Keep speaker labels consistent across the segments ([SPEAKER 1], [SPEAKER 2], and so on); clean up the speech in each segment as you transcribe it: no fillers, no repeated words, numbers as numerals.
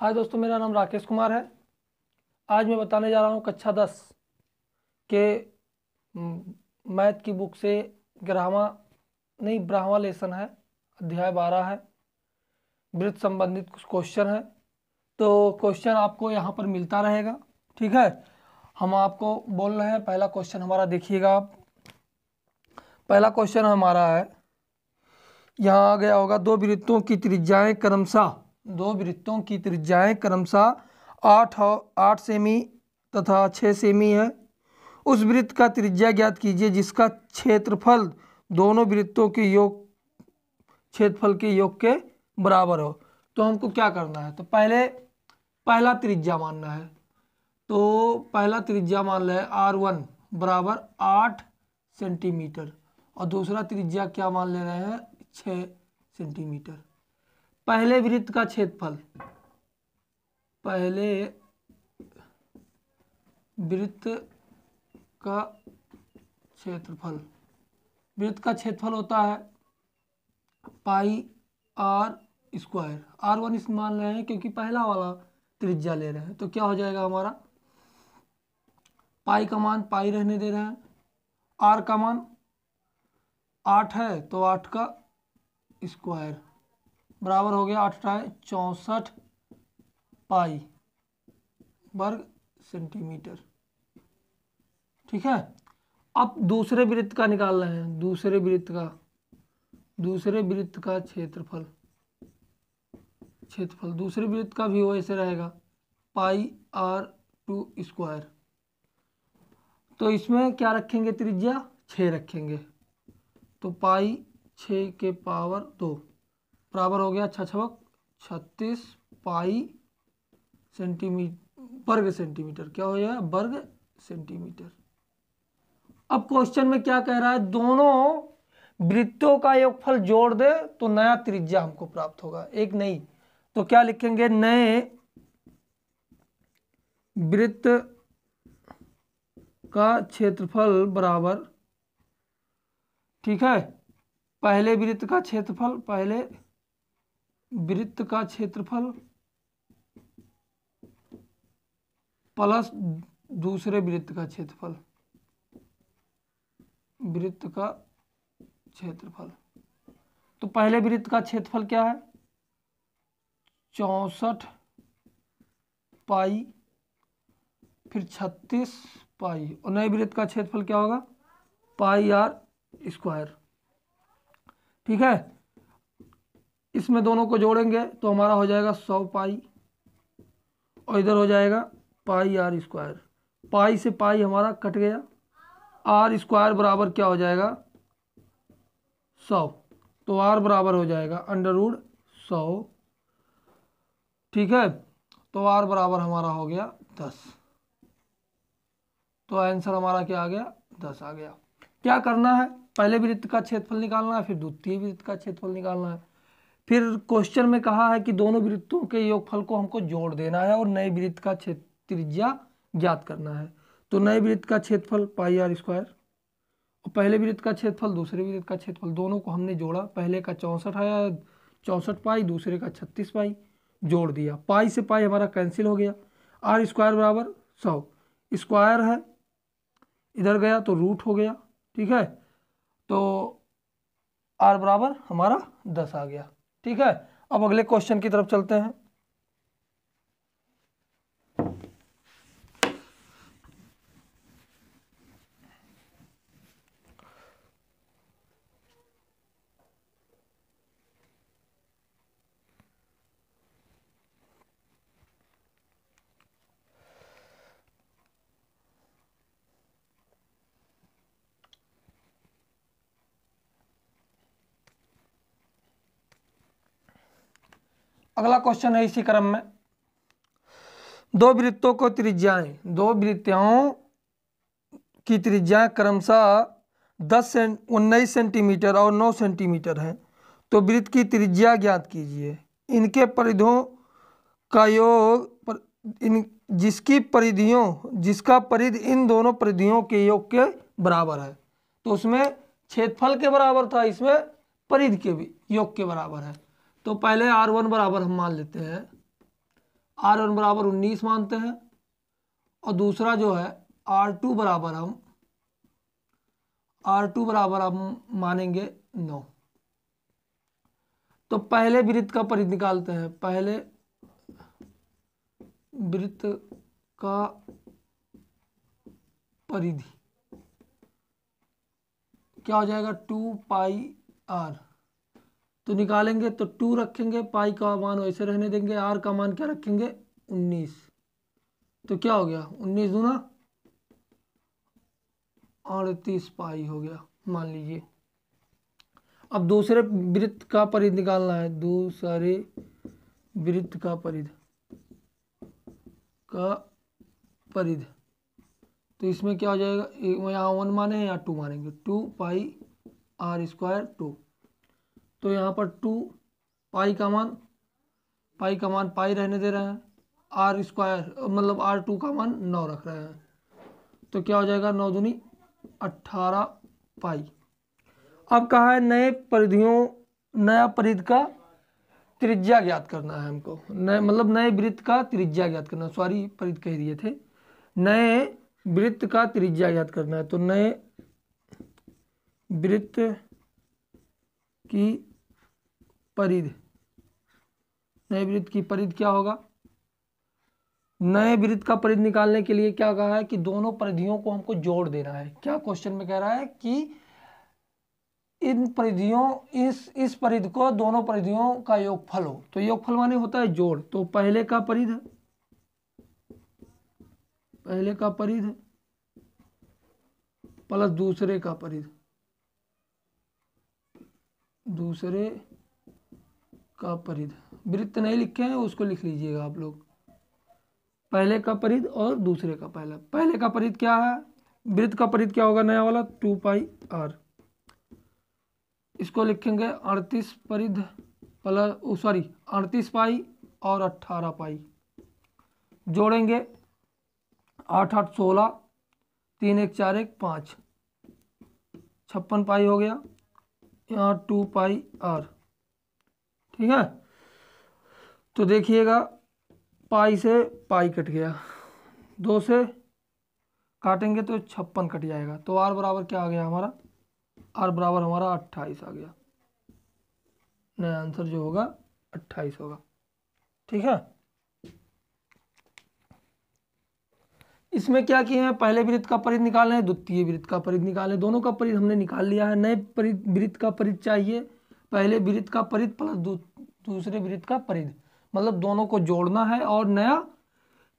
[SPEAKER 1] हाय दोस्तों, मेरा नाम राकेश कुमार है। आज मैं बताने जा रहा हूँ कक्षा 10 के मैथ की बुक से ब्राह्मा लेसन है, अध्याय 12 है। वृत्त संबंधित कुछ क्वेश्चन है, तो क्वेश्चन आपको यहाँ पर मिलता रहेगा। ठीक है, हम आपको बोल रहे हैं। पहला क्वेश्चन हमारा देखिएगा आप। पहला क्वेश्चन हमारा है, यहाँ आ गया होगा, दो वृत्तों की त्रिज्याएं क्रमशः 8 सेमी तथा 6 सेमी है। उस वृत्त का त्रिज्या ज्ञात कीजिए जिसका क्षेत्रफल दोनों वृत्तों के क्षेत्रफल के योग के बराबर हो। तो हमको क्या करना है, तो पहला त्रिज्या मानना है। तो पहला त्रिज्या मान लें R1 बराबर 8 सेंटीमीटर और दूसरा त्रिज्या क्या मान ले रहे हैं, 6 सेंटीमीटर। पहले वृत्त का क्षेत्रफल, वृत्त का क्षेत्रफल होता है पाई आर स्क्वायर। R1 इस मान रहे हैं क्योंकि पहला वाला त्रिज्या ले रहे हैं, तो क्या हो जाएगा हमारा, पाई का मान पाई रहने दे रहे हैं, आर का मान 8 है तो 8 का स्क्वायर बराबर हो गया 8 64 पाई वर्ग सेंटीमीटर। ठीक है, अब दूसरे वृत्त का निकाल रहे हैं। दूसरे वृत्त का क्षेत्रफल दूसरे वृत्त का भी वैसे रहेगा पाई R2 स्क्वायर। तो इसमें क्या रखेंगे, त्रिज्या 6 रखेंगे, तो पाई 6 के पावर 2 बराबर हो गया 36 पाई वर्ग सेंटीमीटर। क्या हो गया, वर्ग सेंटीमीटर। अब क्वेश्चन में क्या कह रहा है, दोनों वृत्तों का योगफल जोड़ दे तो नया त्रिज्या हमको प्राप्त होगा, एक नई। तो क्या लिखेंगे, नए वृत्त का क्षेत्रफल बराबर, ठीक है, पहले वृत्त का क्षेत्रफल प्लस दूसरे वृत्त का क्षेत्रफल। तो पहले वृत्त का क्षेत्रफल क्या है, 64 पाई फिर 36 पाई, और नए वृत्त का क्षेत्रफल क्या होगा, पाई आर स्क्वायर। ठीक है, इसमें दोनों को जोड़ेंगे तो हमारा हो जाएगा 100 पाई और इधर हो जाएगा पाई आर स्क्वायर। पाई से पाई हमारा कट गया, आर स्क्वायर बराबर क्या हो जाएगा, 100। तो आर बराबर हो जाएगा √100। ठीक है, तो आर बराबर हमारा हो गया 10। तो आंसर हमारा क्या आ गया, 10 आ गया। क्या करना है, पहले वृत्त का क्षेत्रफल निकालना है, फिर द्वितीय वृत्त का क्षेत्रफल निकालना है। फिर क्वेश्चन में कहा है कि दोनों वृत्तों के योगफल को हमको जोड़ देना है और नए वृत्त का त्रिज्या ज्ञात करना है। तो नए वृत्त का क्षेत्रफल पाई आर स्क्वायर और पहले वृत्त का क्षेत्रफल दूसरे वृत्त का क्षेत्रफल, दोनों को हमने जोड़ा। पहले का 64 आया 64 पाई, दूसरे का 36 पाई, जोड़ दिया। पाई से पाई हमारा कैंसिल हो गया, आर स्क्वायर बराबर 100, स्क्वायर है इधर गया तो रूट हो गया। ठीक है, तो आर बराबर हमारा 10 आ गया। ठीक है, अब अगले क्वेश्चन की तरफ चलते हैं। अगला क्वेश्चन है इसी क्रम में, दो वृत्तों की त्रिज्याएं क्रमशः 19 सेंटीमीटर और 9 सेंटीमीटर हैं। तो वृत्त की त्रिज्या ज्ञात कीजिए, इनके परिधियों का योग जिसका परिधि इन दोनों परिधियों के योग के बराबर है। तो उसमें क्षेत्रफल के बराबर था, इसमें परिधि के भी योग के बराबर है। तो पहले R1 बराबर हम मान लेते हैं R1 बराबर 19 मानते हैं, और दूसरा जो है R2 बराबर हम मानेंगे 9। तो पहले वृत्त का परिधि निकालते हैं। पहले वृत्त का परिधि क्या हो जाएगा, 2πr। तो निकालेंगे तो 2 रखेंगे, पाई का मान वैसे रहने देंगे, r का मान क्या रखेंगे 19। तो क्या हो गया 19 दूना 38 पाई हो गया मान लीजिए। अब दूसरे वृत्त का परिधि निकालना है। दूसरे वृत्त का परिधि तो इसमें क्या हो जाएगा, यहाँ 1 माने या 2 मानेंगे, 2πr² 2। तो यहाँ पर 2 पाई का मान पाई रहने दे रहे हैं, r² मतलब r2 का मान 9 रख रहे हैं। तो क्या हो जाएगा 9 दूनी 18 पाई। अब कहा है नया परिधि का त्रिज्या ज्ञात करना है हमको। नए वृत्त का त्रिज्या ज्ञात करना, सॉरी परिधि कह दिए थे, नए वृत्त का त्रिज्या ज्ञात करना है। तो नए वृत्त की परिधि क्या होगा। नए वृत्त का परिधि निकालने के लिए क्या कहा है कि दोनों परिधियों को हमको जोड़ देना है। क्या क्वेश्चन में कह रहा है कि इन परिधियों इस परिधि को दोनों परिधियों का योगफल हो। तो योगफल माने होता है जोड़। तो पहले का परिधि प्लस दूसरे का परिधि, वृत्त नहीं लिखे हैं उसको लिख लीजिएगा आप लोग। पहले का परिधि और दूसरे का पहले का परिधि क्या है, वृत्त का परिधि क्या होगा नया वाला 2πr। इसको लिखेंगे 38 पाई और 18 पाई। जोड़ेंगे 8 8 16, 3 1 4 1 5, 56 पाई हो गया। यहाँ 2πr, ठीक है। तो देखिएगा पाई से पाई कट गया, 2 से काटेंगे तो 56 कट जाएगा। तो r बराबर क्या आ गया हमारा, r बराबर हमारा 28 आ गया। नया आंसर जो होगा 28 होगा, ठीक है। इसमें क्या किए हैं, पहले वृत्त का परिधि निकालना है, द्वितीय वृत्त का परिधि निकालना है। दोनों का परिधि हमने निकाल लिया है। नए वृत्त का परिधि चाहिए, पहले वृत्त का परिधि प्लस दूसरे वृत्त का परिधि, मतलब दोनों को जोड़ना है और नया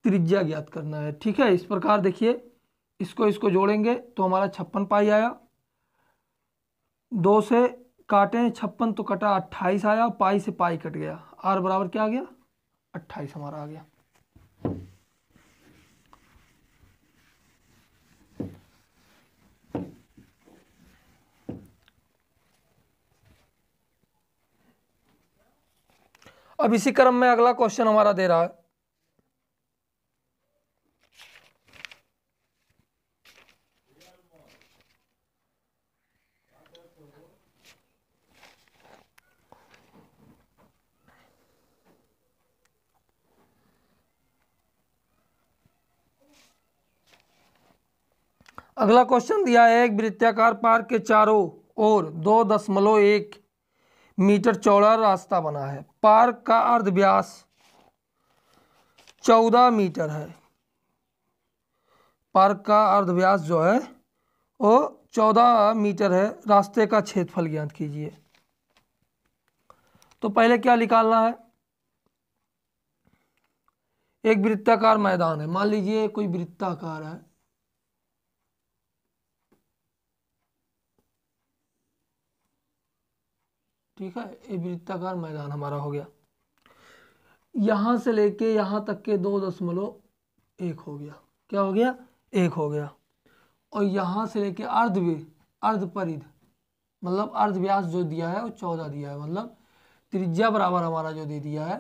[SPEAKER 1] त्रिज्या ज्ञात करना है, ठीक है। इस प्रकार देखिए, इसको जोड़ेंगे तो हमारा 56 पाई आया। 2 से काटें 56 तो कटा 28 आया, पाई से पाई कट गया, r बराबर क्या आ गया 28 हमारा आ गया। अब इसी क्रम में अगला क्वेश्चन हमारा दे रहा है, अगला क्वेश्चन दिया है, एक वृत्ताकार पार्क के चारों ओर 2.1 मीटर चौड़ा रास्ता बना है। पार्क का अर्ध व्यास 14 मीटर है। पार्क का अर्ध व्यास जो है वो 14 मीटर है। रास्ते का क्षेत्रफल ज्ञात कीजिए। तो पहले क्या निकालना है, एक वृत्ताकार मैदान है, मान लीजिए कोई वृत्ताकार है, ठीक है। ये वृत्ताकार मैदान हमारा हो गया, यहां से लेके यहां तक के 2.1 हो गया। क्या हो गया 1 हो गया। और यहां से लेके अर्ध परिधि मतलब अर्ध व्यास जो दिया है वो 14 दिया है, मतलब त्रिज्या बराबर हमारा जो दे दिया है,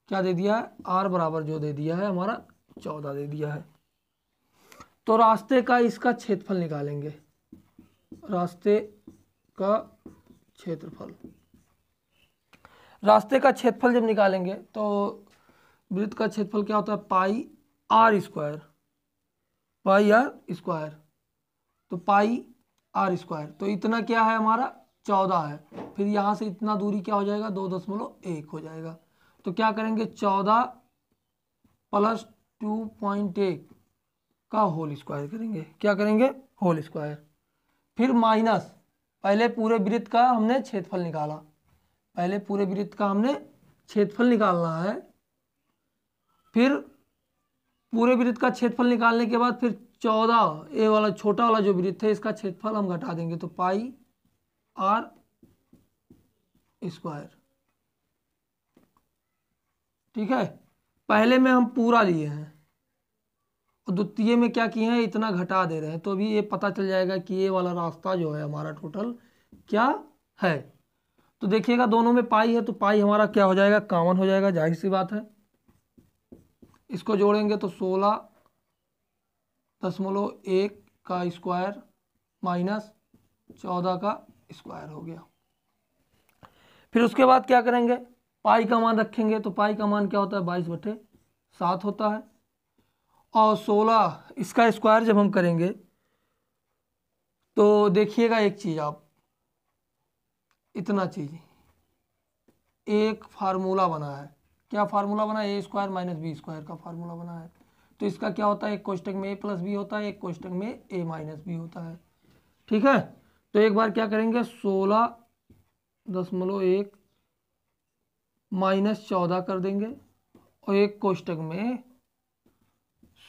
[SPEAKER 1] क्या दे दिया है r बराबर जो दे दिया है हमारा 14 दे दिया है। तो रास्ते का इसका क्षेत्रफल निकालेंगे। रास्ते का क्षेत्रफल जब निकालेंगे तो वृत्त का क्षेत्रफल क्या होता है, pi R square, pi R square. तो पाई आर स्क्वायर, तो इतना क्या है हमारा 14 है। फिर यहाँ से इतना दूरी क्या हो जाएगा, 2.1 हो जाएगा। तो क्या करेंगे, 14 प्लस 2.1 का होल स्क्वायर करेंगे। क्या करेंगे, होल स्क्वायर। फिर माइनस, पहले पूरे वृत्त का हमने क्षेत्रफल निकाला, पहले पूरे वृत्त का हमने क्षेत्रफल निकालना है। फिर पूरे वृत्त का क्षेत्रफल निकालने के बाद फिर 14, ए वाला छोटा वाला जो वृत्त है इसका क्षेत्रफल हम घटा देंगे, तो पाई आर स्क्वायर। ठीक है, पहले में हम पूरा लिए हैं और द्वितीय में क्या किए हैं, इतना घटा दे रहे हैं। तो अभी ये पता चल जाएगा कि ये वाला रास्ता जो है हमारा टोटल क्या है। तो देखिएगा दोनों में पाई है, तो पाई हमारा क्या हो जाएगा, कॉमन हो जाएगा, जाहिर सी बात है। इसको जोड़ेंगे तो 16.1 का स्क्वायर माइनस 14 का स्क्वायर हो गया। फिर उसके बाद क्या करेंगे, पाई का मान रखेंगे, तो पाई का मान क्या होता है, 22/7 होता है। और 16 इसका स्क्वायर जब हम करेंगे तो देखिएगा एक चीज़, आप इतना चीज़, एक फार्मूला बना है। क्या फार्मूला बना है, ए स्क्वायर माइनस बी स्क्वायर का फार्मूला बना है। तो इसका क्या होता है, एक कोष्टक में ए प्लस बी होता है, एक कोष्टक में ए माइनस बी होता है। ठीक है, तो एक बार क्या करेंगे, 16.1 माइनस 14 कर देंगे और एक कोष्टक में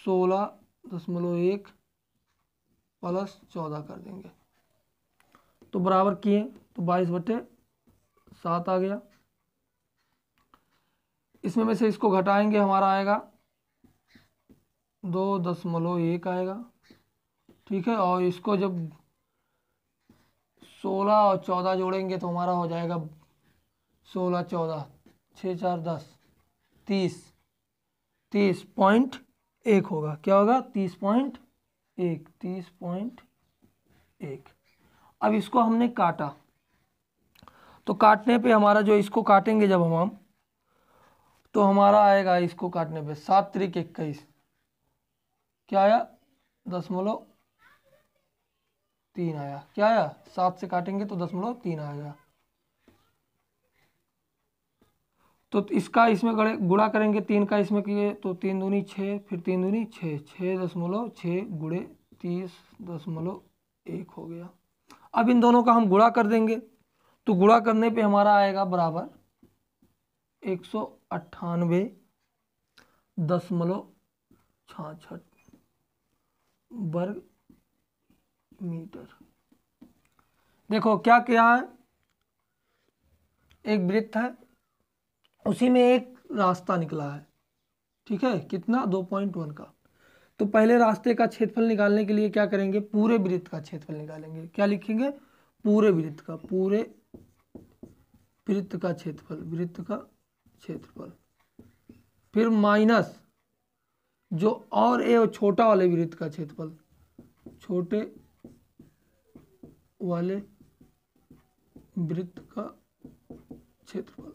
[SPEAKER 1] 16.1 प्लस 14 कर देंगे, तो बराबर किए तो 22/7 आ गया। इसमें में से इसको घटाएंगे, हमारा आएगा 2.1 आएगा। ठीक है, और इसको जब 16 और 14 जोड़ेंगे तो हमारा हो जाएगा 16, 14, 6, 4, 10, 30.1 होगा। क्या होगा, 30.1। अब इसको हमने काटा, तो काटने पे हमारा जो, इसको काटेंगे जब हम तो हमारा आएगा, इसको काटने पे 7 त्रिक 21, क्या आया, 0.3 आया। क्या आया, 7 से काटेंगे तो 0.3 आएगा। तो इसका इसमें गुणा करेंगे, 3 का इसमें किए तो 3 दूनी 6, फिर 3 दूनी 6, 6.6 गुणे 30.1 हो गया। अब इन दोनों का हम गुणा कर देंगे, तो गुणा करने पे हमारा आएगा बराबर 198.66 वर्ग मीटर। देखो क्या क्या है, एक वृत्त है, उसी में एक रास्ता निकला है। ठीक है, कितना, 2.1 का। तो पहले रास्ते का क्षेत्रफल निकालने के लिए क्या करेंगे, पूरे वृत्त का क्षेत्रफल निकालेंगे। क्या लिखेंगे, पूरे वृत्त का, पूरे वृत्त का क्षेत्रफल, वृत्त का क्षेत्रफल। फिर माइनस जो और ए छोटा वाले वृत्त का क्षेत्रफल, छोटे वाले वृत्त का क्षेत्रफल।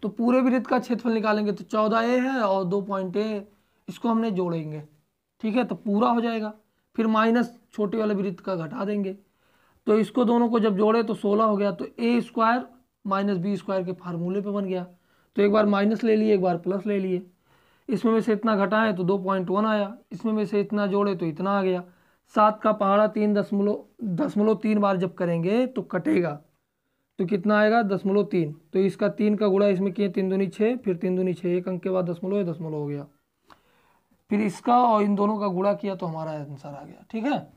[SPEAKER 1] तो पूरे वृत्त का क्षेत्रफल निकालेंगे तो 14a है और 2.a, इसको हमने जोड़ेंगे। ठीक है, तो पूरा हो जाएगा। फिर माइनस छोटे वाले वृत्त का घटा देंगे, तो इसको दोनों को जब जोड़े तो 16 हो गया। तो ए स्क्वायर माइनस बी स्क्वायर के फार्मूले पे बन गया। तो एक बार माइनस ले लिए, एक बार प्लस ले लिए। इसमें में से इतना घटाएं तो 2.1 आया, इसमें में से इतना जोड़े तो इतना आ गया। 7 का पहाड़ा 3.3 बार जब करेंगे तो कटेगा, तो कितना आएगा, 0.3। तो इसका 3 का गुणा इसमें किए, 3 दूनी 6, फिर 3 दूनी 6, एक अंक के बाद दशमलव हो गया। फिर इसका और इन दोनों का गुणा किया तो हमारा आंसर आ गया। ठीक है,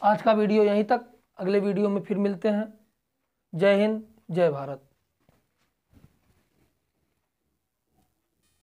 [SPEAKER 1] आज का वीडियो यहीं तक, अगले वीडियो में फिर मिलते हैं। जय हिंद, जय भारत।